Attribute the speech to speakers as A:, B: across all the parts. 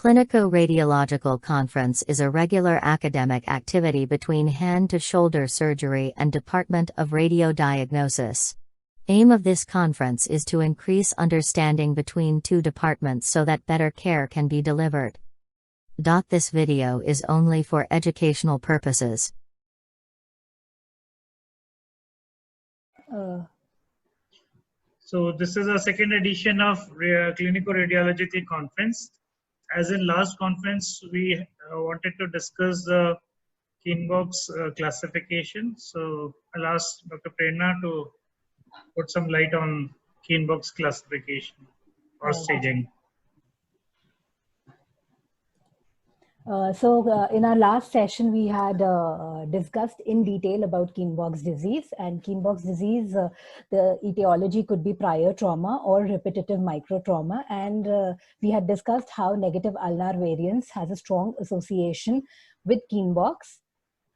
A: Clinico-radiological conference is a regular academic activity between hand-to-shoulder surgery and Department of Radiodiagnosis. Aim of this conference is to increase understanding between two departments so that better care can be delivered. This video is only for educational purposes.
B: So this is a second edition of Clinico-Radiological Conference. As in last conference, we wanted to discuss the Kienbock's classification. So I'll ask Dr. Prerna to put some light on Kienbock's classification or staging.
C: In our last session, we had discussed in detail about Kienbock's disease. And Kienbock's disease, the etiology could be prior trauma or repetitive microtrauma. And we had discussed how negative ulnar variance has a strong association with Kienbock's.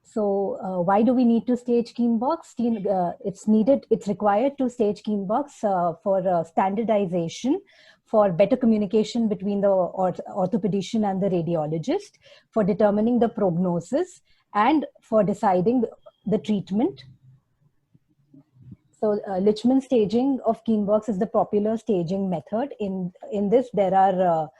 C: So why do we need to stage Kienbock's? It's required to stage Kienbock's for standardization, for better communication between the orthopedician and the radiologist, for determining the prognosis, and for deciding the treatment. So Lichman staging of Kienbock's is the popular staging method. In this, there are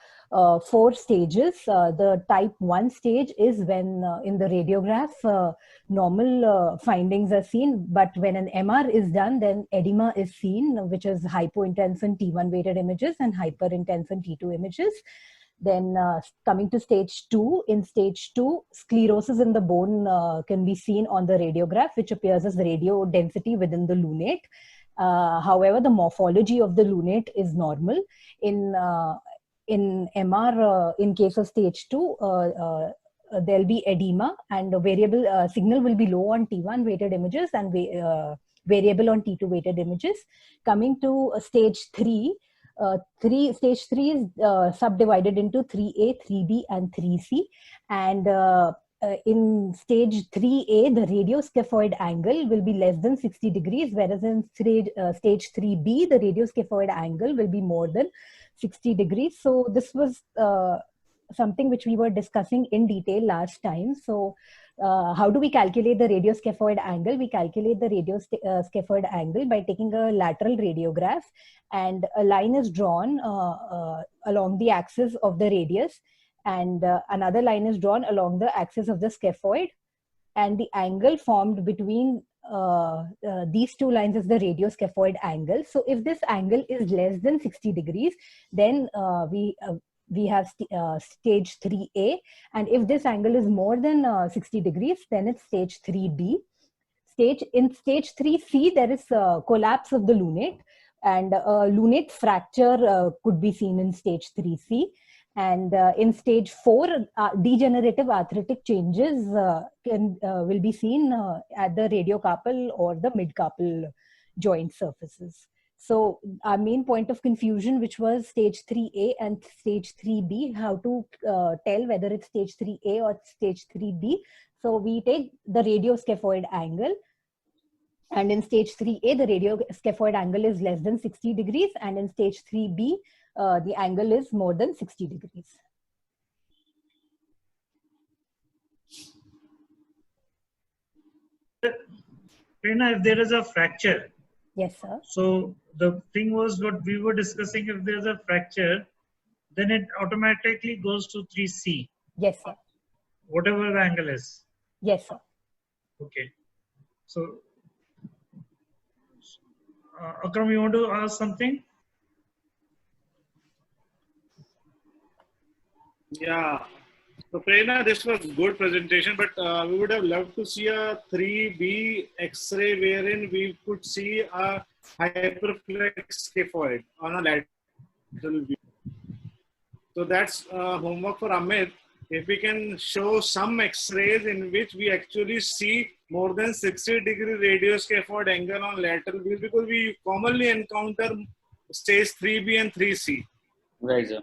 C: 4 stages. The type 1 stage is when in the radiograph, normal findings are seen, but when an MR is done, then edema is seen, which is hypointensive T1 weighted images and hyperintensive T2 images. Then coming to stage 2, in stage 2, sclerosis in the bone can be seen on the radiograph, which appears as radio density within the lunate. However, the morphology of the lunate is normal. In MR, in case of stage 2, there'll be edema, and a variable signal will be low on T1 weighted images and variable on T2 weighted images. Coming to stage 3, stage 3 is subdivided into 3A, 3B, and 3C. And in stage 3A, the radioscaphoid angle will be less than 60 degrees, whereas in stage 3B, the radioscaphoid angle will be more than 60 degrees. So this was something which we were discussing in detail last time. So how do we calculate the radioscaphoid angle? We calculate the radioscaphoid angle by taking a lateral radiograph, and a line is drawn along the axis of the radius, and another line is drawn along the axis of the scaphoid, and the angle formed between these two lines is the radioscaphoid angle. So if this angle is less than 60 degrees, then we have stage 3A, and if this angle is more than 60 degrees, then it's stage 3B. In stage 3C, there is a collapse of the lunate, and a lunate fracture could be seen in stage 3C. And in stage 4, degenerative arthritic changes will be seen at the radiocarpal or the midcarpal joint surfaces. So our main point of confusion, which was stage 3A and stage 3B, how to tell whether it's stage 3A or stage 3B. So we take the radioscaphoid angle, and in stage 3A, the radioscaphoid angle is less than 60 degrees, and in stage 3B, the angle is more than 60 degrees.
B: Prerna, if there is a fracture.
C: Yes, sir.
B: So the thing was what we were discussing, if there's a fracture, then it automatically goes to 3C.
C: Yes, sir.
B: Whatever the angle is.
C: Yes, sir.
B: Okay. So, Akram, you want to ask something?
D: Yeah. So Prerna, this was good presentation, but we would have loved to see a 3B X-ray wherein we could see a hyperflex scaphoid on a lateral view. So that's homework for Amit. If we can show some X-rays in which we actually see more than 60-degree radioscaphoid angle on lateral view, because we commonly encounter stage 3B and 3C.
E: Right, sir.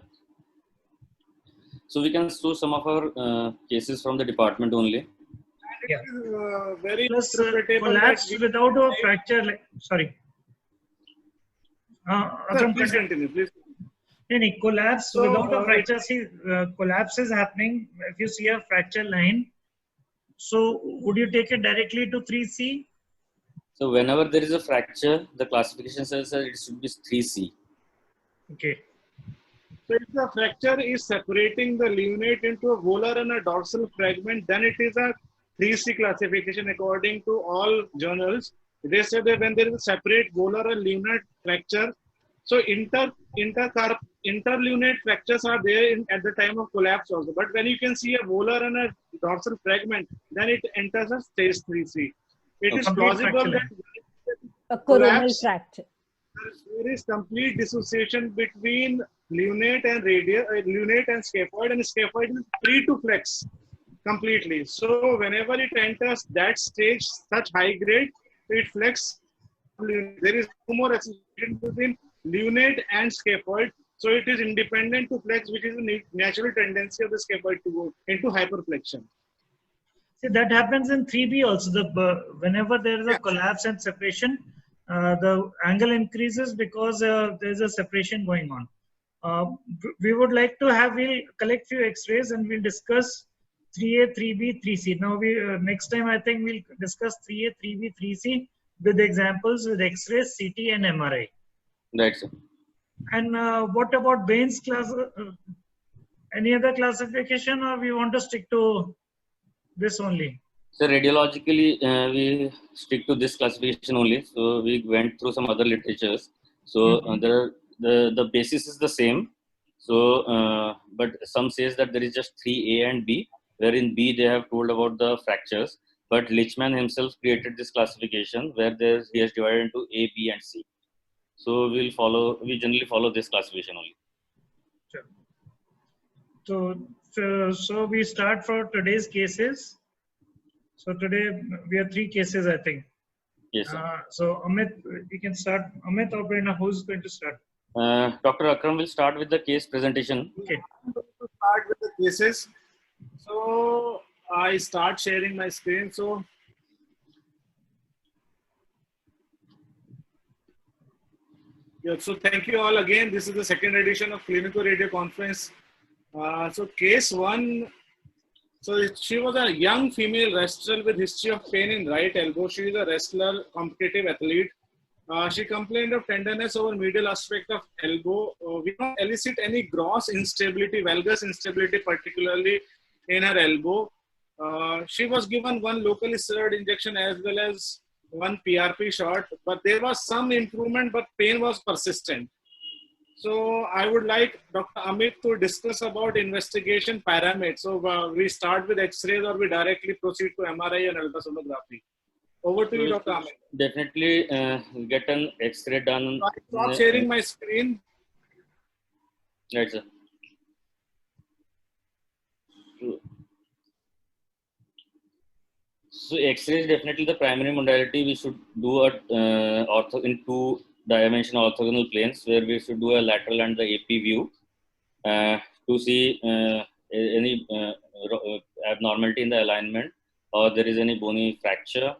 E: So we can show some of our cases from the department only.
B: Yeah.
D: Very
B: Plus, collapse without a fracture. Sorry.
D: Please continue, please.
B: Any collapse
D: So,
B: without a fracture? See, collapse is happening. If you see a fracture line, so would you take it directly to 3C?
E: So whenever there is a fracture, the classification says that it should be 3C.
B: Okay.
D: So if the fracture is separating the lunate into a volar and a dorsal fragment, then it is a 3C classification according to all journals. They say that when there is a separate volar and lunate fracture, so interlunate fractures are there at the time of collapse also. But when you can see a volar and a dorsal fragment, then it enters a stage 3C. It is
B: Complete
D: plausible
B: fracture
D: that
C: A coronal
D: collapse,
C: fracture.
D: there is complete dissociation between lunate and lunate and scaphoid is free to flex completely. So whenever it enters that stage, such high grade, it flex. There is no more association between lunate and scaphoid. So it is independent to flex, which is a natural tendency of the scaphoid to go into hyperflexion.
B: See, that happens in 3B also. Whenever there is a collapse and separation, the angle increases because there is a separation going on. We would like to we'll collect few X-rays and we'll discuss 3A, 3B, 3C. Now next time I think we'll discuss 3A, 3B, 3C with examples with X-rays, CT and MRI.
E: Right, sir.
B: And what about Bain's class? Any other classification, or we want to stick to this only?
E: So radiologically, we stick to this classification only. So we went through some other literatures. So the basis is the same. So, but some says that there is just 3A and B, where in B they have told about the fractures. But Lichman himself created this classification where he has divided into A, B, and C. So we generally follow this classification only.
B: Sure. So we start for today's cases. So today we have 3 cases, I think.
E: Yes, sir.
B: So Amit, you can start. Amit or Prerna, who's going to start?
E: Dr. Akram will start with the case presentation.
B: Okay.
D: I'm going to start with the cases. So I start sharing my screen. So thank you all again. This is the second edition of Clinical Radio Conference. So case 1. So she was a young female wrestler with history of pain in right elbow. She is a wrestler, competitive athlete. She complained of tenderness over medial aspect of elbow. We don't elicit any gross instability, valgus instability, particularly in her elbow. She was given one locally steroid injection as well as one PRP shot, but there was some improvement, but pain was persistent. So I would like Dr. Amit to discuss about investigation parameters. So we start with X-rays or we directly proceed to MRI and ultrasonography. Over to you, Dr. Amit.
E: Definitely get an X-ray done.
D: So I stop sharing my screen.
E: Right, sir. So X-ray is definitely the primary modality. We should do in 2-dimensional orthogonal planes, where we should do a lateral and the AP view to see any abnormality in the alignment or there is any bony fracture.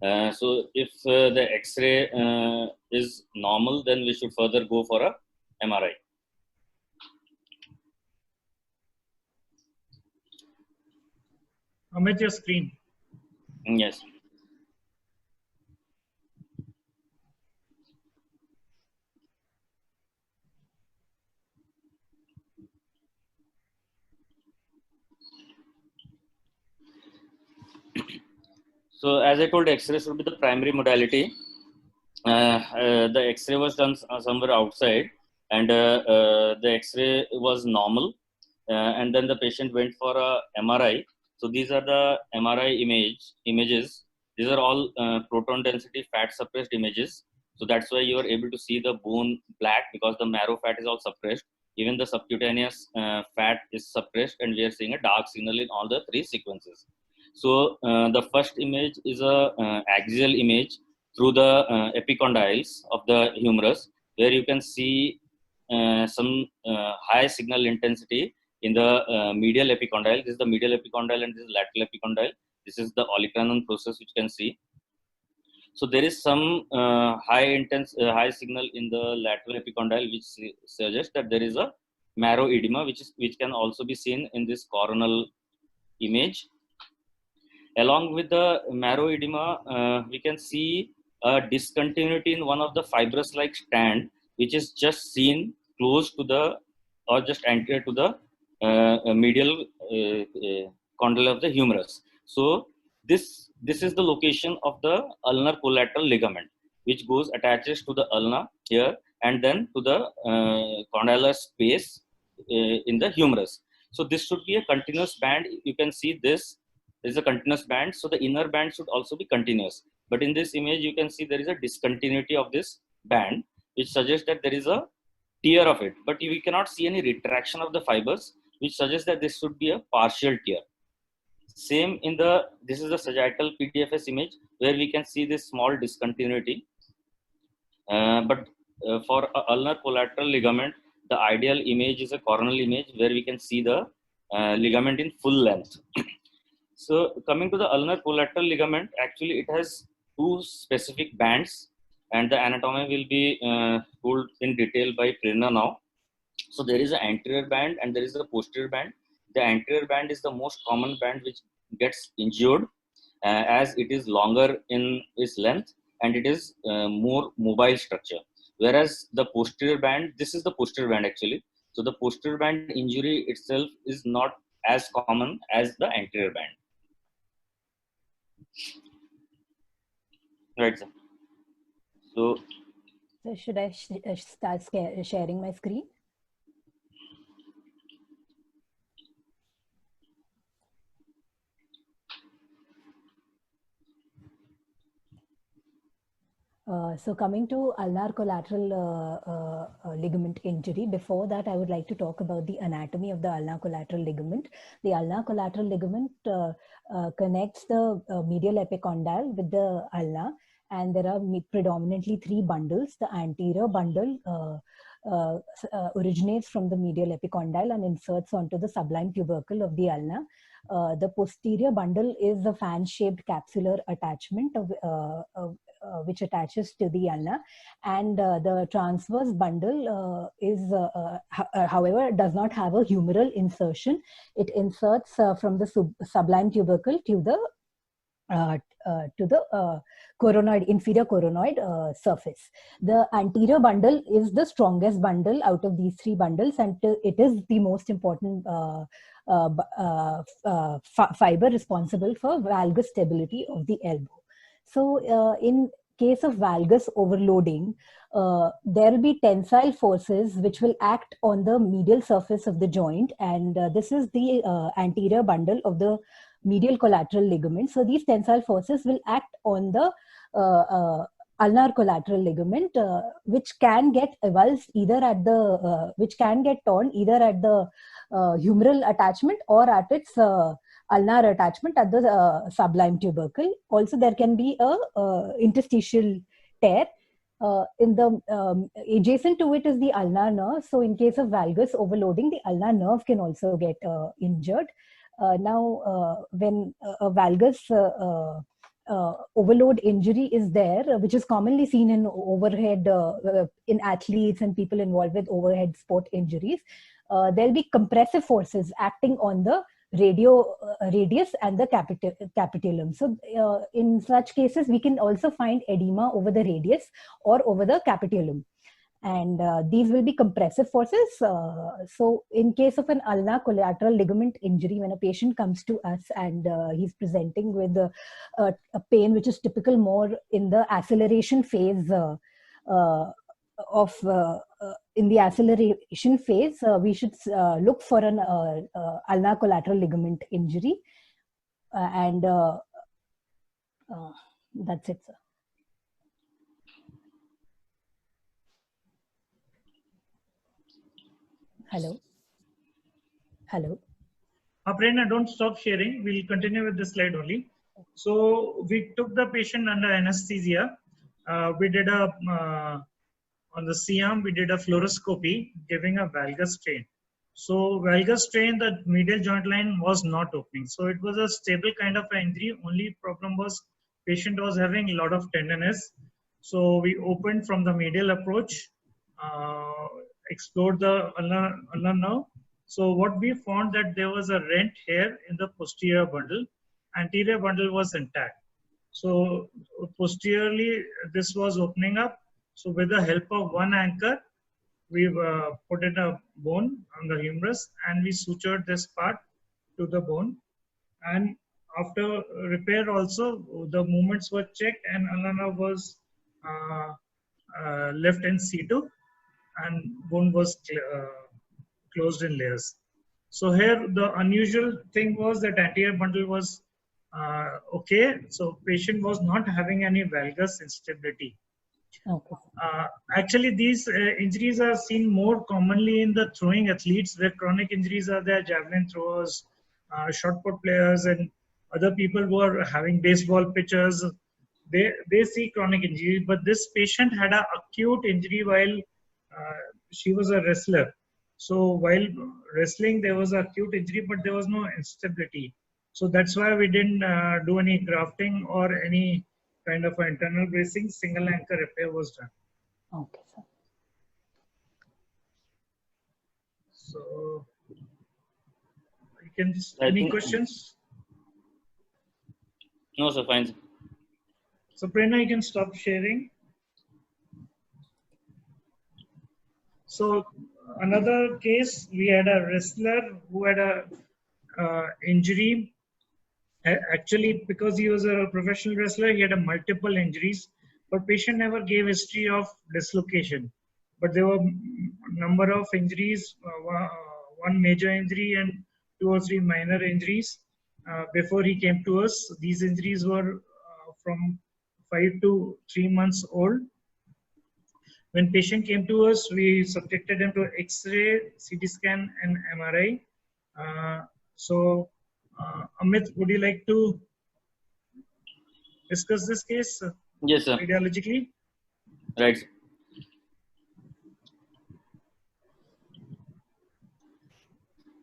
E: So if the X-ray is normal, then we should further go for a MRI.
B: Amit, your screen.
E: Yes. So as I told, X-ray should be the primary modality. The X-ray was done somewhere outside, and the X-ray was normal, and then the patient went for a MRI. So these are the MRI images. These are all proton density fat suppressed images. So that's why you are able to see the bone black, because the marrow fat is all suppressed. Even the subcutaneous fat is suppressed, and we are seeing a dark signal in all the 3 sequences. So the first image is a axial image through the epicondyles of the humerus, where you can see some high signal intensity in the medial epicondyle. This is the medial epicondyle and this is lateral epicondyle. This is the olecranon process, which you can see. So there is some high signal in the lateral epicondyle, which suggests that there is a marrow edema, which can also be seen in this coronal image. Along with the marrow edema, we can see a discontinuity in one of the fibrous-like strand, which is just seen close to the or just anterior to the medial condyle of the humerus. So this is the location of the ulnar collateral ligament, which attaches to the ulna here and then to the condylar space in the humerus. So this should be a continuous band. You can see this is a continuous band, so the inner band should also be continuous. But in this image, you can see there is a discontinuity of this band, which suggests that there is a tear of it. But we cannot see any retraction of the fibers, which suggests that this should be a partial tear. Same in this is the sagittal PDFS image, where we can see this small discontinuity. But for ulnar collateral ligament, the ideal image is a coronal image where we can see the ligament in full length. So coming to the ulnar collateral ligament, actually it has two specific bands, and the anatomy will be told in detail by Prerna now. So there is an anterior band and there is a posterior band. The anterior band is the most common band which gets injured as it is longer in its length and it is more mobile structure. Whereas the posterior band, this is the posterior band actually. So the posterior band injury itself is not as common as the anterior band. Right, sir. So
C: should I start sharing my screen? So coming to ulnar collateral ligament injury, before that I would like to talk about the anatomy of the ulnar collateral ligament. The ulnar collateral ligament connects the medial epicondyle with the ulna, and there are predominantly three bundles. The anterior bundle originates from the medial epicondyle and inserts onto the sublime tubercle of the ulna. The posterior bundle is a fan-shaped capsular attachment which attaches to the ulna, and the transverse bundle however, does not have a humeral insertion. It inserts from the sublime tubercle to the coronoid, inferior coronoid surface. The anterior bundle is the strongest bundle out of these three bundles, and it is the most important fiber responsible for valgus stability of the elbow. So in case of valgus overloading, there will be tensile forces which will act on the medial surface of the joint, and this is the anterior bundle of the medial collateral ligament. So these tensile forces will act on the ulnar collateral ligament, which can get avulsed either at the, which can get torn either at the humeral attachment or at its ulnar attachment at the sublime tubercle. Also, there can be a interstitial tear. In the adjacent to it is the ulnar nerve. So in case of valgus overloading, the ulnar nerve can also get injured. Now, when a valgus overload injury is there, which is commonly seen in overhead, in athletes and people involved with overhead sport injuries, there'll be compressive forces acting on the radius and the capitulum. So in such cases, we can also find edema over the radius or over the capitulum. And these will be compressive forces. So in case of an ulnar collateral ligament injury, when a patient comes to us and he's presenting with a pain which is typical more in the acceleration phase in the acceleration phase, we should look for an ulnar collateral ligament injury. And that's it, sir. Hello. Hello.
B: Prerna, don't stop sharing. We'll continue with the slide only. So we took the patient under anesthesia. We did on the C-arm, we did a fluoroscopy giving a valgus strain. So valgus strain, the medial joint line was not opening. So it was a stable kind of injury. Only problem was patient was having a lot of tenderness. So we opened from the medial approach, explored the ulnar nerve. So what we found that there was a rent here in the posterior bundle. Anterior bundle was intact. So posteriorly, this was opening up. So with the help of one anchor, we put in a bone on the humerus and we sutured this part to the bone. And after repair also, the movements were checked and ulnar nerve was left in situ and bone was closed in layers. So here the unusual thing was that anterior bundle was okay. So patient was not having any valgus instability.
C: Okay.
B: Actually, these injuries are seen more commonly in the throwing athletes where chronic injuries are there, javelin throwers, shot put players, and other people who are having baseball pitchers. They see chronic injury, but this patient had an acute injury while she was a wrestler. So while wrestling, there was an acute injury, but there was no instability. So that's why we didn't do any grafting or any kind of internal bracing. Single anchor repair was done.
C: Okay, sir.
B: So you can
E: I
B: any
E: think-
B: questions?
E: No, sir, fine.
B: So Prerna, you can stop sharing. So another case, we had a wrestler who had a injury. Actually, because he was a professional wrestler, he had a multiple injuries, but patient never gave history of dislocation. But there were number of injuries, one major injury and 2 or 3 minor injuries before he came to us. These injuries were from 5 to 3 months old. When patient came to us, we subjected him to X-ray, CT scan, and MRI. Amit, would you like to discuss this case
E: Yes, sir.
B: radiologically?
E: Right.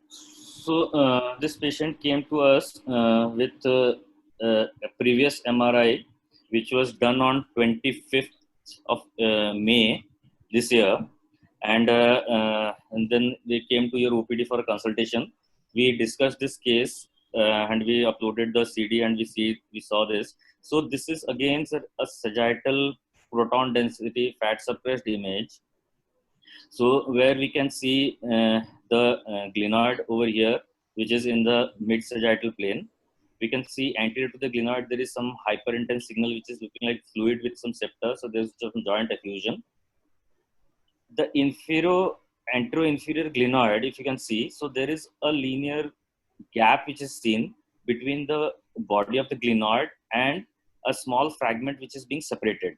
E: So this patient came to us with a previous MRI, which was done on 25th of May this year, and then they came to your OPD for a consultation. We discussed this case and we uploaded the CD and we saw this. So this is again a sagittal proton density fat suppressed image. So where we can see the glenoid over here, which is in the mid sagittal plane. We can see anterior to the glenoid, there is some hyperintense signal, which is looking like fluid with some septa. So there's some joint effusion. The anteroinferior glenoid, if you can see, so there is a linear gap which is seen between the body of the glenoid and a small fragment which is being separated.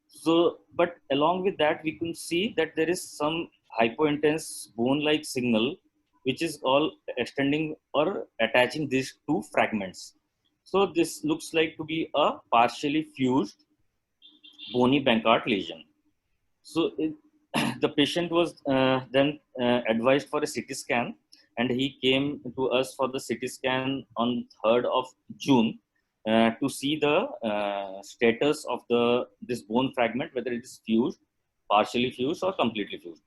E: So, but along with that, we can see that there is some hypointense bone-like signal, which is all extending or attaching these two fragments. So this looks like to be a partially fused bony Bankart lesion. So the patient was then advised for a CT scan, and he came to us for the CT scan on 3rd of June to see the status of this bone fragment, whether it is fused, partially fused, or completely fused.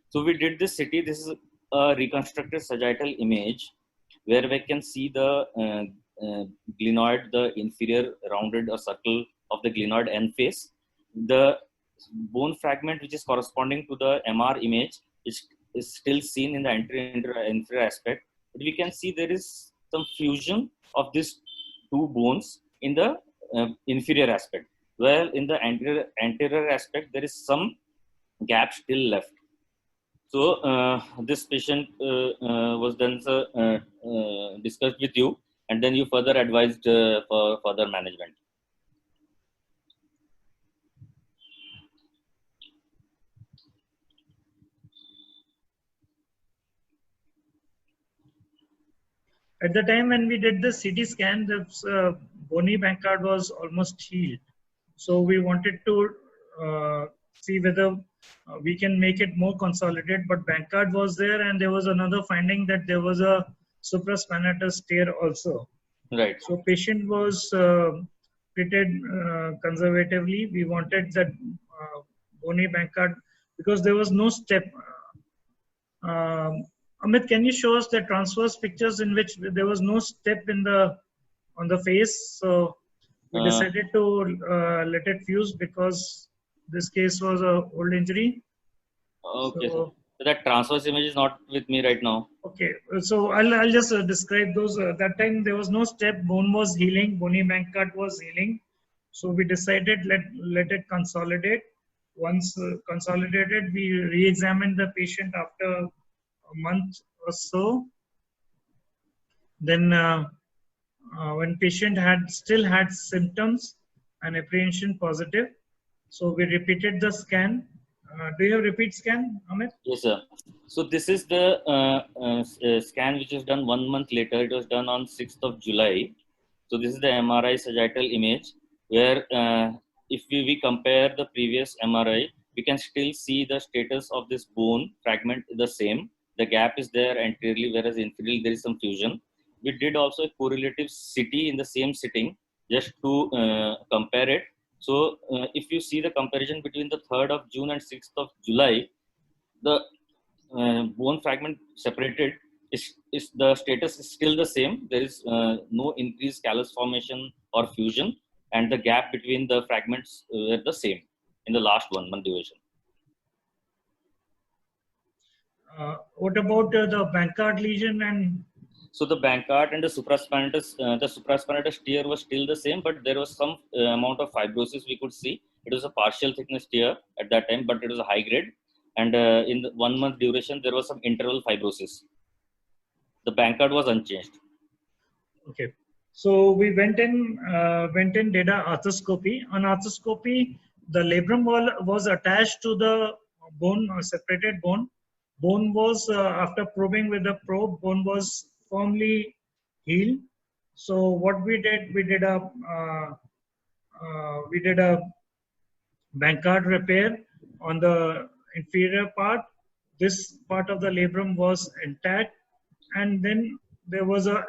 E: So we did this CT. This is a reconstructed sagittal image where we can see the glenoid, the inferior rounded or circle of the glenoid end face. The bone fragment which is corresponding to the MR image is still seen in the inferior aspect. But we can see there is some fusion of these two bones in the inferior aspect. Well, in the anterior aspect, there is some gap still left. So this patient was then discussed with you, and then you further advised for further management.
B: At the time when we did the CT scan, the bony Bankart was almost healed. So we wanted to see whether we can make it more consolidated, but Bankart was there, and there was another finding that there was a supraspinatus tear also.
E: Right.
B: So patient was treated conservatively. We wanted that bony Bankart because there was no step. Amit, can you show us the transverse pictures in which there was no step in the on the face? So we decided to let it fuse because this case was a old injury.
E: Okay,
B: So,
E: so that transverse image is not with me right now.
B: okay, so I'll just describe those. That time there was no step, bone was healing, bony Bankart was healing. So we decided let it consolidate. Once consolidated, we re-examined the patient after a month or so. Then when patient still had symptoms and apprehension positive, so we repeated the scan. Do you have repeat scan, Amit?
E: Yes, sir. So this is the scan which was done 1 month later. It was done on 6th of July. So this is the MRI sagittal image where if we compare the previous MRI, we can still see the status of this bone fragment is the same. The gap is there anteriorly, whereas inferiorly there is some fusion. We did also a correlative CT in the same sitting just to compare it. So if you see the comparison between the 3rd of June and 6th of July, the bone fragment separated is the status is still the same. There is no increased callus formation or fusion, and the gap between the fragments were the same in the last 1 month duration.
B: What about the Bankart lesion and?
E: So the Bankart and the supraspinatus tear was still the same, but there was some amount of fibrosis we could see. It was a partial thickness tear at that time, but it was a high grade. And in the 1 month duration, there was some interval fibrosis. The Bankart was unchanged.
B: Okay. So we went in, did a arthroscopy. On arthroscopy, the labrum was attached to the bone, separated bone. Bone was, after probing with the probe, bone was firmly healed. So what we did a Bankart repair on the inferior part. This part of the labrum was intact, and then there was a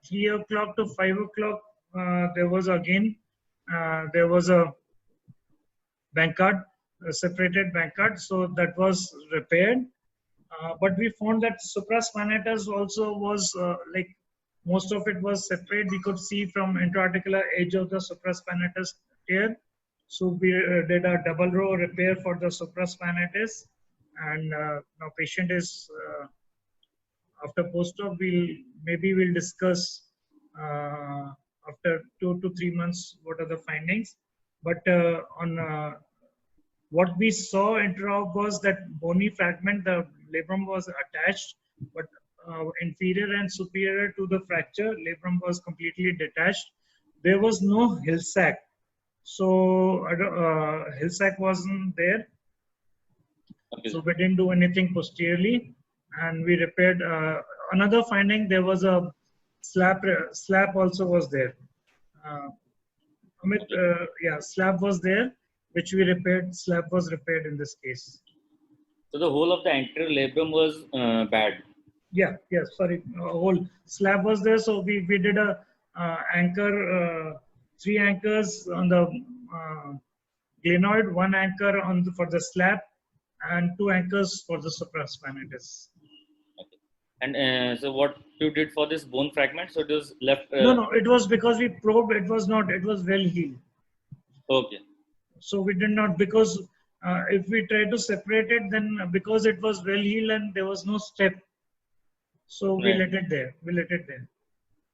B: 3 o'clock to 5 o'clock. There was a Bankart, a separated Bankart, so that was repaired. But we found that supraspinatus also was like most of it was separate. We could see from intraarticular edge of the supraspinatus tear. So we did a double row repair for the supraspinatus, and now patient is after post-op. We'll discuss after 2 to 3 months what are the findings. But on what we saw intra-op was that bony fragment, the labrum was attached, but inferior and superior to the fracture, labrum was completely detached. There was no hill sac. So hill sac wasn't there. Okay. So we didn't do anything posteriorly, and we repaired. Another finding, there was a slap also was there. Amit, yeah, slap was there, which we repaired. Slap was repaired in this case.
E: So the whole of the anterior labrum was bad.
B: Yeah, sorry, whole slab was there. So we did a anchor, 3 anchors on the glenoid, 1 anchor for the slab, and 2 anchors for the supraspinatus.
E: Okay. And so what you did for this bone fragment? So it was left.
B: No, it was because we probed. It was not. It was well healed.
E: Okay.
B: So we did not, because if we try to separate it, then because it was well healed and there was no step, so we let it there.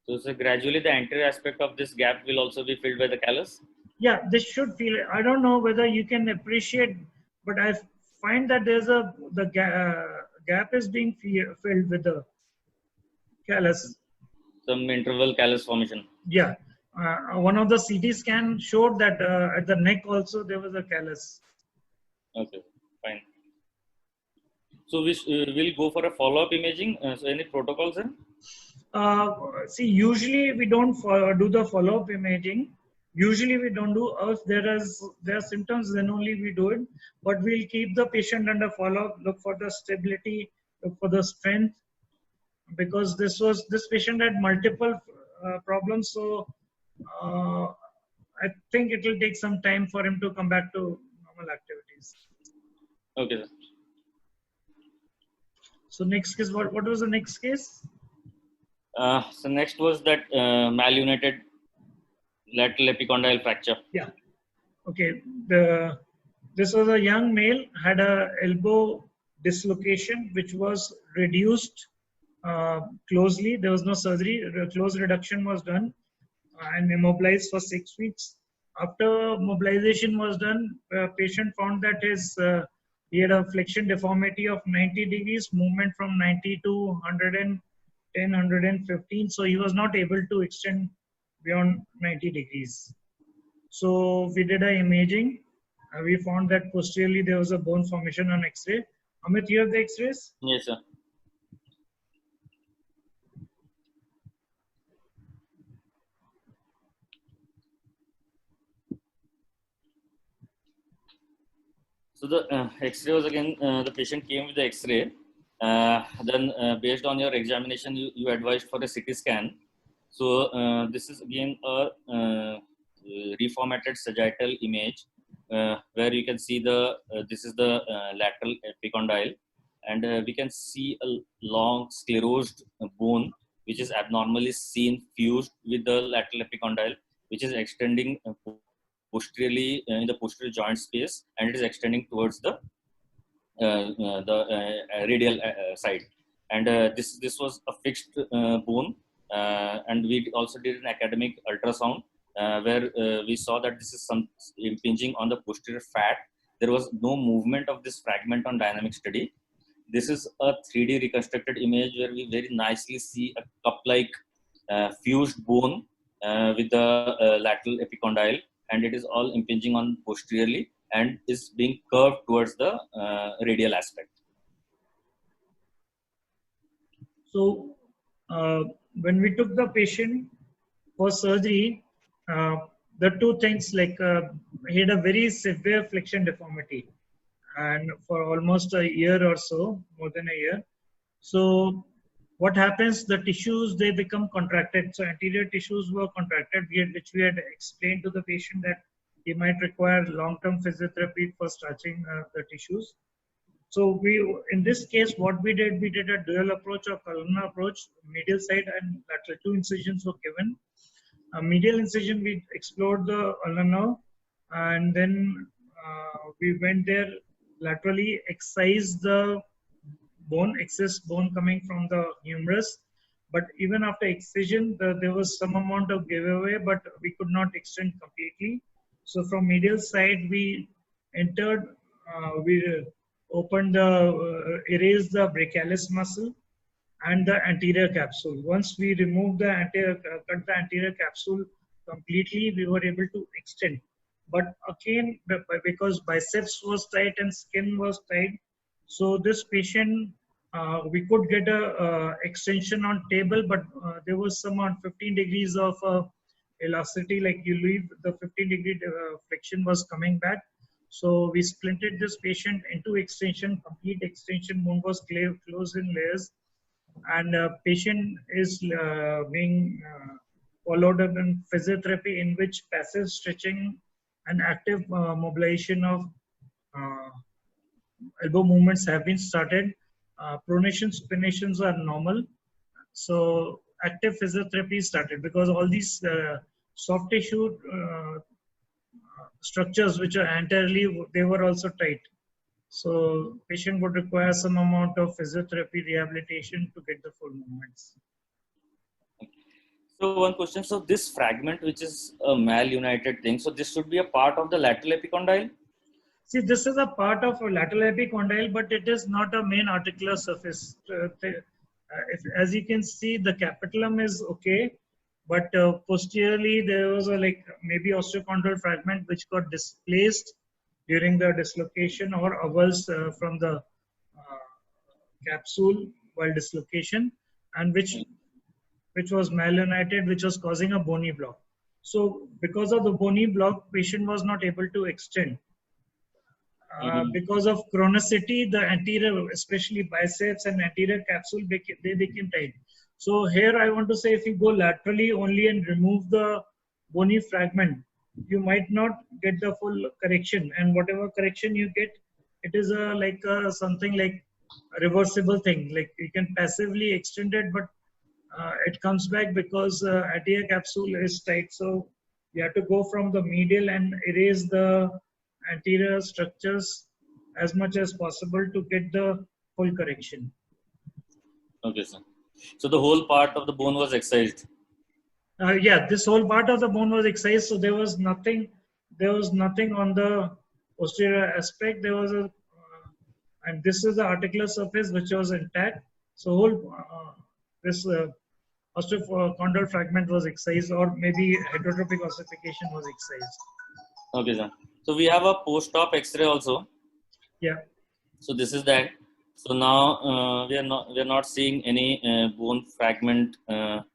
E: So gradually the anterior aspect of this gap will also be filled by the callus?
B: Yeah, this should feel. I don't know whether you can appreciate, but I find that there's the gap is being filled with the callus.
E: Some interval callus formation.
B: Yeah. One of the CT scan showed that at the neck also there was a callus.
E: Okay, fine. So we will go for a follow-up imaging. So any protocols then?
B: See, usually we don't do the follow-up imaging. Usually we don't do. If there are symptoms, then only we do it. But we'll keep the patient under follow-up. Look for the stability. Look for the strength. Because this patient had multiple problems. So I think it will take some time for him to come back to normal activities.
E: Okay, sir.
B: So next case, what was the next case?
E: So next was that malunited lateral epicondyle fracture.
B: Yeah. Okay. This was a young male, had a elbow dislocation which was reduced closely. There was no surgery. Close reduction was done and immobilized for 6 weeks. After mobilization was done, patient found that he had a flexion deformity of 90 degrees, movement from 90 to 110, 115. So he was not able to extend beyond 90 degrees. So we did a imaging. We found that posteriorly there was a bone formation on X-ray. Amit, you have the X-rays?
E: Yes, sir. So the X-ray was again, the patient came with the X-ray. Then based on your examination, you advised for a CT scan. So this is again a reformatted sagittal image where you can see this is the lateral epicondyle, and we can see a long sclerosed bone which is abnormally seen fused with the lateral epicondyle, which is extending posteriorly in the posterior joint space, and it is extending towards the radial side. And this was a fixed bone, and we also did an academic ultrasound where we saw that this is some impinging on the posterior fat. There was no movement of this fragment on dynamic study. This is a 3D reconstructed image where we very nicely see a cup-like fused bone with the lateral epicondyle, and it is all impinging on posteriorly and is being curved towards the radial aspect.
B: So when we took the patient for surgery, the two things, like he had a very severe flexion deformity, and for almost a year or so, more than a year. So what happens, the tissues, they become contracted. So anterior tissues were contracted, which we had explained to the patient that he might require long-term physiotherapy for starching the tissues. So in this case, what we did a dual approach or columnar approach. Medial side and lateral, 2 incisions were given. A medial incision, we explored the ulnar nerve, and then we went there laterally, excised the bone, excess bone coming from the humerus. But even after excision, there was some amount of giveaway, but we could not extend completely. So from medial side, we entered, we opened erased the brachialis muscle and the anterior capsule. Once we removed cut the anterior capsule completely, we were able to extend. But again, because biceps was tight and skin was tight, so this patient, we could get a extension on table, but there was some on 15 degrees of elasticity, like you leave the 15-degree flexion was coming back. So we splinted this patient into extension, complete extension, bone was closed in layers, and patient is being followed up in physiotherapy, in which passive stretching and active mobilization of elbow movements have been started. Pronations, supinations are normal. So active physiotherapy started, because all these soft tissue structures which are anteriorly, they were also tight. So patient would require some amount of physiotherapy rehabilitation to get the full movements.
E: So one question, so this fragment, which is a malunited thing, so this should be a part of the lateral epicondyle?
B: See, this is a part of a lateral epicondyle, but it is not a main articular surface. As you can see, the capitulum is okay, but posteriorly there was a maybe osteochondral fragment which got displaced during the dislocation, or avulsed from the capsule while dislocation, and which was malunited, which was causing a bony block. So because of the bony block, patient was not able to extend. Because of chronicity, the anterior, especially biceps and anterior capsule, they became tight. So here I want to say, if you go laterally only and remove the bony fragment, you might not get the full correction, and whatever correction you get, it is something like a reversible thing. Like you can passively extend it, but it comes back because atria capsule is tight. So you have to go from the medial and erase the anterior structures as much as possible to get the full correction.
E: Okay, sir. So the whole part of the bone was excised.
B: Yeah, this whole part of the bone was excised, so there was nothing on the posterior aspect. There was and this is the articular surface which was intact. So whole this osteochondral fragment was excised, or maybe heterotropic ossification was excised.
E: Okay, sir. So we have a post-op X-ray also.
B: Yeah.
E: So this is that. So now we are not seeing any bone fragment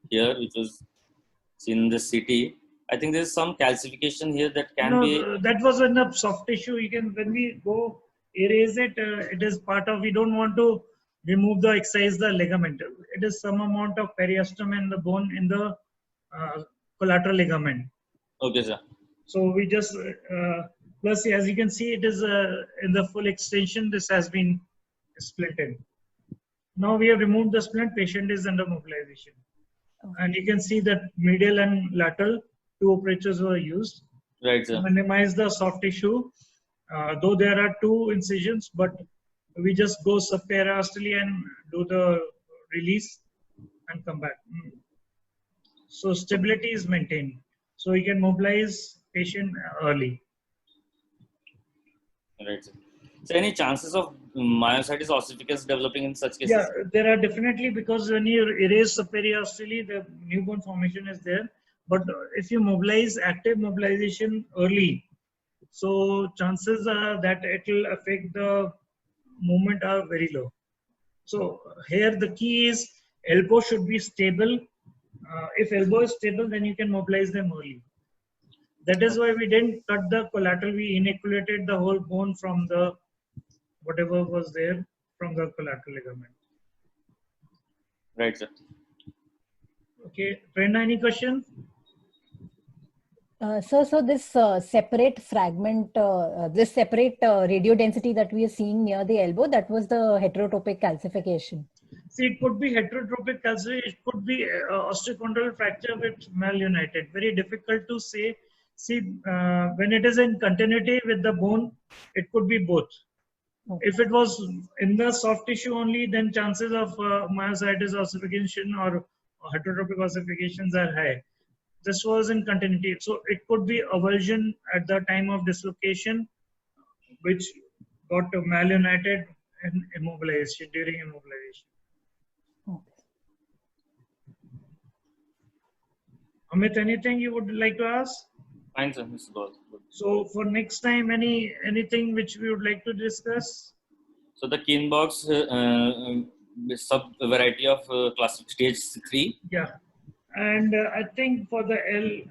E: here, which was seen in the CT. I think there is some calcification here that can be.
B: That was in a soft tissue. You can, when we go erase it, it is part of. We don't want to remove the excise the ligament. It is some amount of periosteum in the bone in the collateral ligament.
E: Okay, sir.
B: So we just plus, as you can see, it is in the full extension. This has been splinted. Now we have removed the splint. Patient is under mobilization, and you can see that medial and lateral two operators were used.
E: Right, sir.
B: To minimize the soft tissue. Though there are two incisions, but we just go subperiosteally and do the release and come back. So stability is maintained. So you can mobilize patient early.
E: Right, sir. So any chances of myositis ossificans developing in such cases?
B: Yeah, there are definitely, because when you erase subperiosteally, the new bone formation is there. But if you mobilize, active mobilization early, so chances are that it will affect the movement are very low. So here the key is elbow should be stable. If elbow is stable, then you can mobilize them early. That is why we didn't cut the collateral. We inoculated the whole bone from the whatever was there from the collateral ligament.
E: Right, sir.
B: Okay, Prerna, any question?
C: So this separate fragment, this separate radio density that we are seeing near the elbow, that was the heterotropic calcification.
B: See, it could be heterotropic calcification, it could be osteochondral fracture with malunited. Very difficult to say. See, when it is in continuity with the bone, it could be both. Okay. If it was in the soft tissue only, then chances of myositis ossification or heterotropic ossifications are high. This was in continuity. So it could be avulsion at the time of dislocation, which got malunited in immobilization, during immobilization.
C: Okay.
B: Amit, anything you would like to ask?
E: Fine, sir. Mr. Gaurav.
B: So for next time, anything which we would like to discuss?
E: So the Kienbock's sub variety of classic stage 3.
B: Yeah. And I think for the L,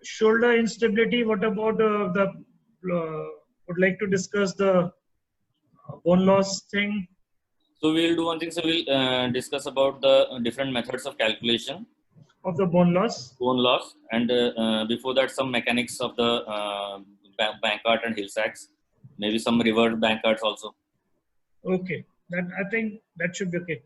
B: shoulder instability, what about would like to discuss the bone loss thing?
E: So we'll do one thing. So we'll discuss about the different methods of calculation
B: of the bone loss.
E: And before that, some mechanics of the Bankart and Hill-Sachs. Maybe some reversed Bankarts also.
B: Okay. I think that should be okay.